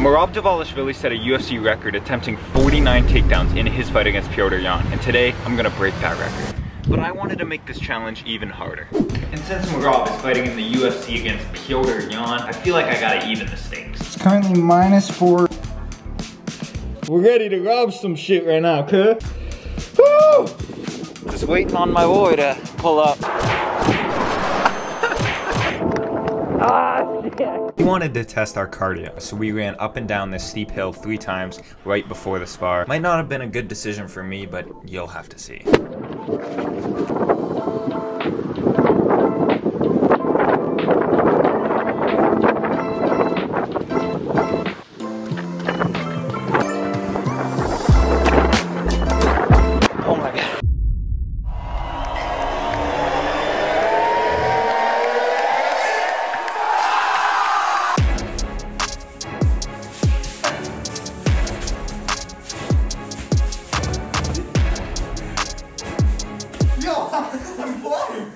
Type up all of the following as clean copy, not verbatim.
Merat Dvalishvili set a UFC record attempting 49 takedowns in his fight against Petr Yan, and today I'm gonna break that record. But I wanted to make this challenge even harder. And since Merat is fighting in the UFC against Petr Yan, I feel like I gotta even the stakes. It's currently -4. We're ready to rob some shit right now, cuz. Woo! Just waiting on my boy to pull up. We wanted to test our cardio, so we ran up and down this steep hill 3 times right before the spar. Might not have been a good decision for me, but you'll have to see. Oh my god. I'm flying!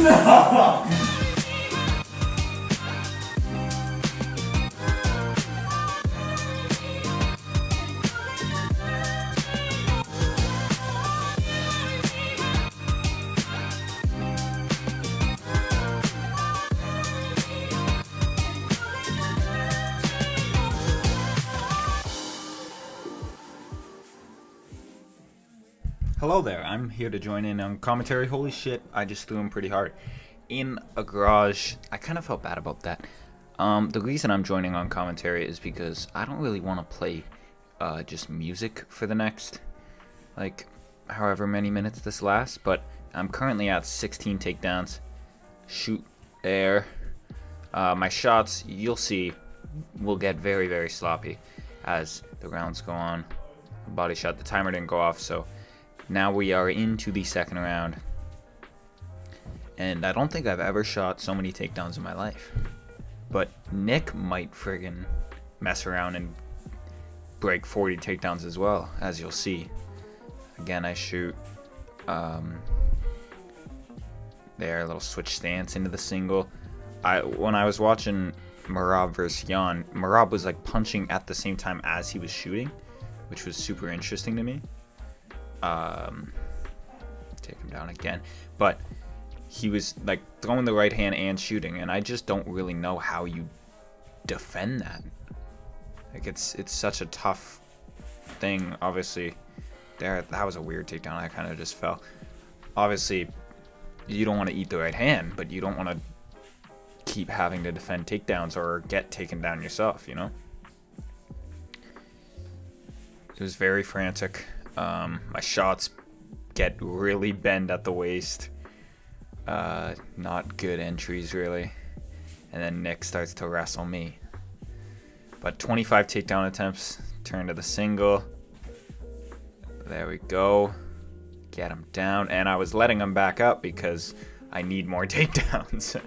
No! Hello there, I'm here to join in on commentary. Holy shit, I just threw him pretty hard. In a garage. I kind of felt bad about that. The reason I'm joining on commentary is because I don't really want to play just music for the next, like, however many minutes this lasts, but I'm currently at 16 takedowns. Shoot there. My shots, you'll see, will get very, very sloppy as the rounds go on. Body shot, the timer didn't go off, so now we are into the second round. And I don't think I've ever shot so many takedowns in my life. But Nick might friggin' mess around and break 40 takedowns as well, as you'll see. Again, I shoot there, a little switch stance into the single. When I was watching Merat versus Yan, Merat was like punching at the same time as he was shooting, which was super interesting to me. Take him down again, but he was like throwing the right hand and shooting, and I just don't really know how you defend that. Like it's such a tough thing. Obviously, that was a weird takedown. I kind of just fell. Obviously, you don't want to eat the right hand, but you don't want to keep having to defend takedowns or get taken down yourself, you know? It was very frantic. My shots get really bent at the waist. Not good entries, really. And then Nick starts to wrestle me. But 25 takedown attempts, turn to the single. There we go. Get him down. And I was letting him back up because I need more takedowns.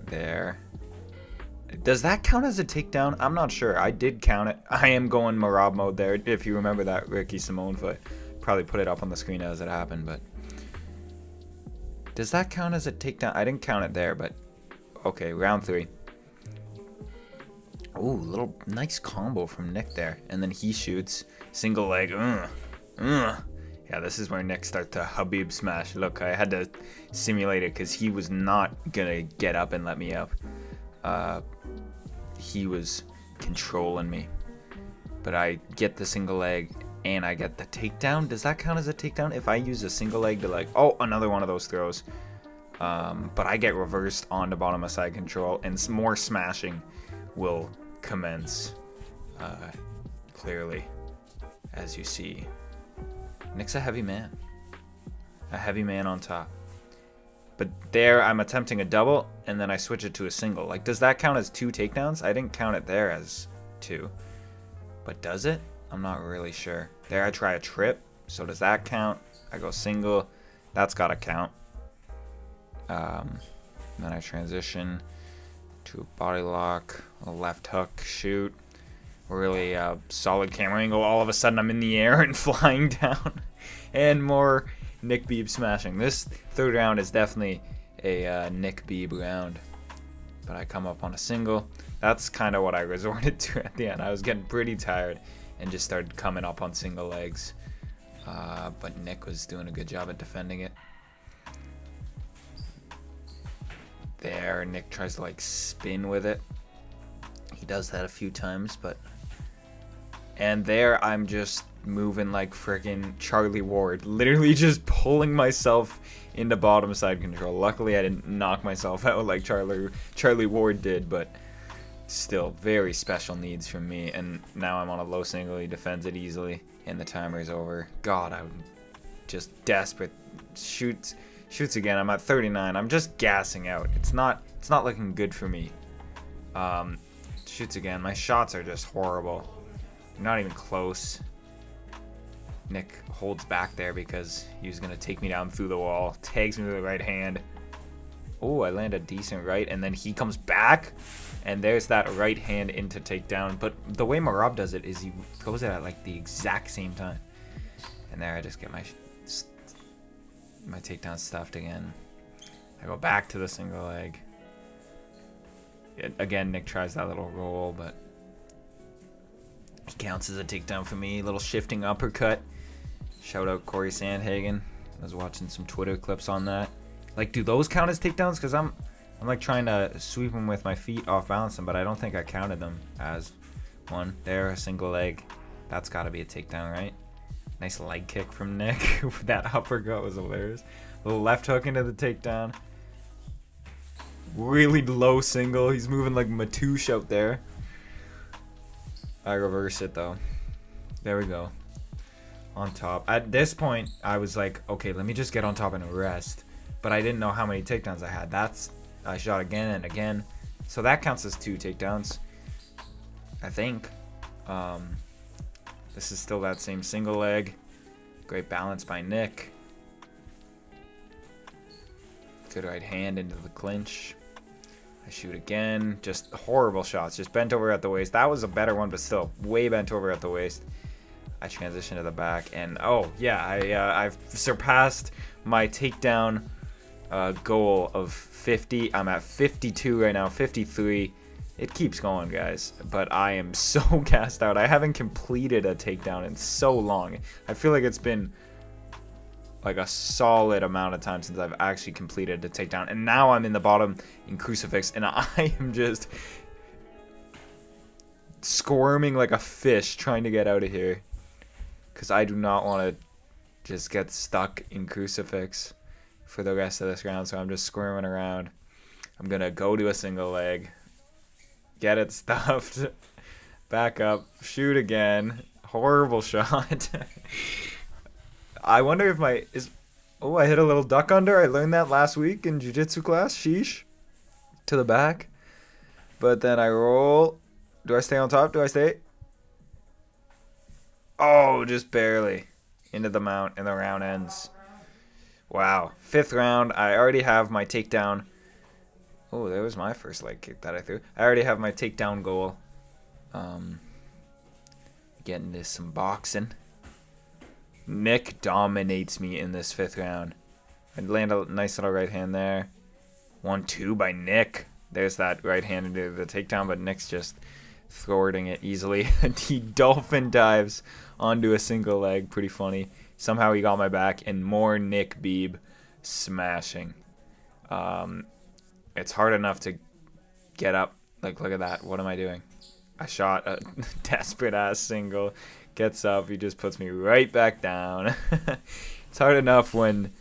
There. Does that count as a takedown? I'm not sure. I did count it. I am going Merat mode there. If you remember that Ricky Simone fight. Probably put it up on the screen as it happened, but does that count as a takedown? I didn't count it there, but okay, round 3. Ooh, little nice combo from Nick there. And then he shoots single leg. Yeah, this is where Nick starts to Habib smash. Look, I had to simulate it because he was not gonna get up and let me up. He was controlling me. But I get the single leg and I get the takedown. Does that count as a takedown? If I use a single leg to like, oh, another one of those throws. But I get reversed on the bottom of side control and more smashing will commence. Clearly, as you see. Nick's a heavy man. A heavy man on top. But there, I'm attempting a double, and then I switch it to a single. Like, does that count as 2 takedowns? I didn't count it there as 2. But does it? I'm not really sure. There, I try a trip. So does that count? I go single. That's got to count. Then I transition to a body lock, a left hook, shoot. Really solid camera angle. All of a sudden, I'm in the air and flying down. And more Nick Beeb smashing. This third round is definitely a Nick Beeb round. But I come up on a single. That's kind of what I resorted to at the end. I was getting pretty tired and just started coming up on single legs. But Nick was doing a good job at defending it. There, Nick tries to like spin with it. He does that a few times, but... And there, I'm just moving like freaking Charlie Ward. Literally just pulling myself into bottom side control. Luckily, I didn't knock myself out like Charlie Ward did, but still, very special needs from me. And now I'm on a low single. He defends it easily, and the timer's over. God, I'm just desperate. Shoots again. I'm at 39. I'm just gassing out. It's not looking good for me. Shoots again. My shots are just horrible. Not even close. Nick holds back there because he was going to take me down through the wall. Tags me with the right hand. Oh, I land a decent right. And then he comes back. And there's that right hand into takedown. But the way Merat does it is he goes at like the exact same time. And there I just get my takedown stuffed again. I go back to the single leg. Again, Nick tries that little roll, but he counts as a takedown for me. Little shifting uppercut. Shout out Corey Sandhagen. I was watching some Twitter clips on that. Like, do those count as takedowns? Because I'm like trying to sweep them with my feet off balance them, but I don't think I counted them as one. There, a single leg. That's got to be a takedown, right? Nice leg kick from Nick. That uppercut was hilarious. Little left hook into the takedown. Really low single. He's moving like Matouche out there. I reverse it though. There we go. On top. At this point, I was like, okay, let me just get on top and rest. But I didn't know how many takedowns I had. I shot again and again. So that counts as 2 takedowns. I think. This is still that same single leg. Great balance by Nick. Good right hand into the clinch. I shoot again. Just horrible shots. Just bent over at the waist. That was a better one, but still way bent over at the waist. I transition to the back, and oh yeah, I've surpassed my takedown goal of 50. I'm at 52 right now, 53. It keeps going, guys, but I am so gassed out. I haven't completed a takedown in so long. I feel like it's been like a solid amount of time since I've actually completed a takedown, and now I'm in the bottom in crucifix, and I am just squirming like a fish trying to get out of here because I do not want to just get stuck in crucifix for the rest of this round. So I'm just squirming around. I'm gonna go to a single leg, get it stuffed, back up, shoot again. Horrible shot. I wonder if I hit a little duck under. I learned that last week in jiu-jitsu class. Sheesh. To the back. But then I roll. Do I stay on top? Do I stay? Oh, just barely. Into the mount, and the round ends. Wow. 5th round. I already have my takedown. Oh, there was my first leg kick that I threw. I already have my takedown goal. Getting into some boxing. Nick dominates me in this 5th round. I land a nice little right hand there. 1-2 by Nick. There's that right hand into the takedown, but Nick's just thwarting it easily. He dolphin dives onto a single leg. Pretty funny. Somehow he got my back, and more Nick Beebe smashing. It's hard enough to get up. Like, look at that. What am I doing? I shot a desperate ass single. Gets up. He just puts me right back down. It's hard enough when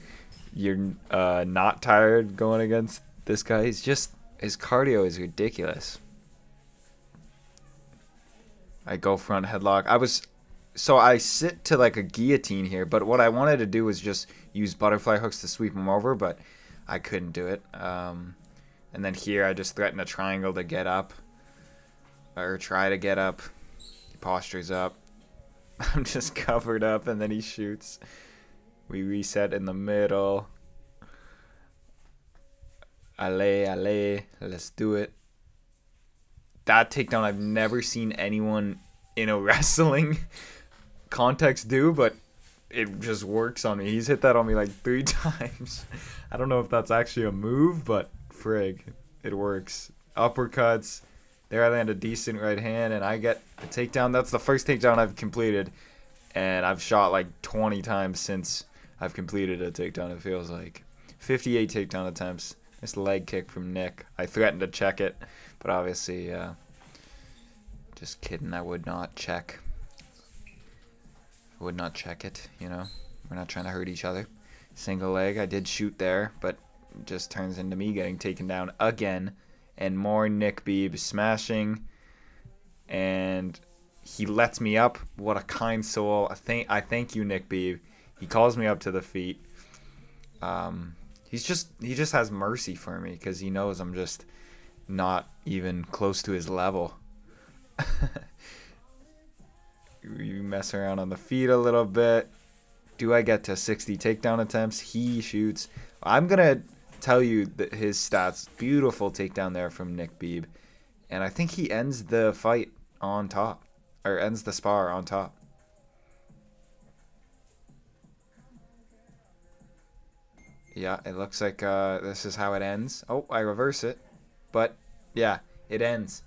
you're not tired going against this guy. He's just, his cardio is ridiculous. I go front headlock. So I sit to like a guillotine here, but what I wanted to do was just use butterfly hooks to sweep him over, but I couldn't do it. And then here I just threaten a triangle to get up, or try to get up. He postures up. I'm just covered up, and then he shoots. We reset in the middle. Allez, allez, let's do it. That takedown I've never seen anyone in a wrestling context do, but it just works on me. He's hit that on me like 3 times. I don't know if that's actually a move, but frig, it works. Uppercuts. There I land a decent right hand, and I get a takedown. That's the first takedown I've completed, and I've shot like 20 times since I've completed a takedown, it feels like. 58 takedown attempts. Nice leg kick from Nick. I threatened to check it, but obviously, just kidding, I would not check. I would not check it, you know. We're not trying to hurt each other. Single leg, I did shoot there, but it just turns into me getting taken down again. And more Nick Beebe smashing. And he lets me up. What a kind soul. I thank you, Nick Beebe. He calls me up to the feet. He just has mercy for me because he knows I'm just not even close to his level. You mess around on the feet a little bit. Do I get to 60 takedown attempts? He shoots. I'm going to tell you that his stats. Beautiful takedown there from Nick Beebe. And I think he ends the fight on top. Or ends the spar on top. Yeah, it looks like this is how it ends. Oh, I reverse it. But, yeah, it ends.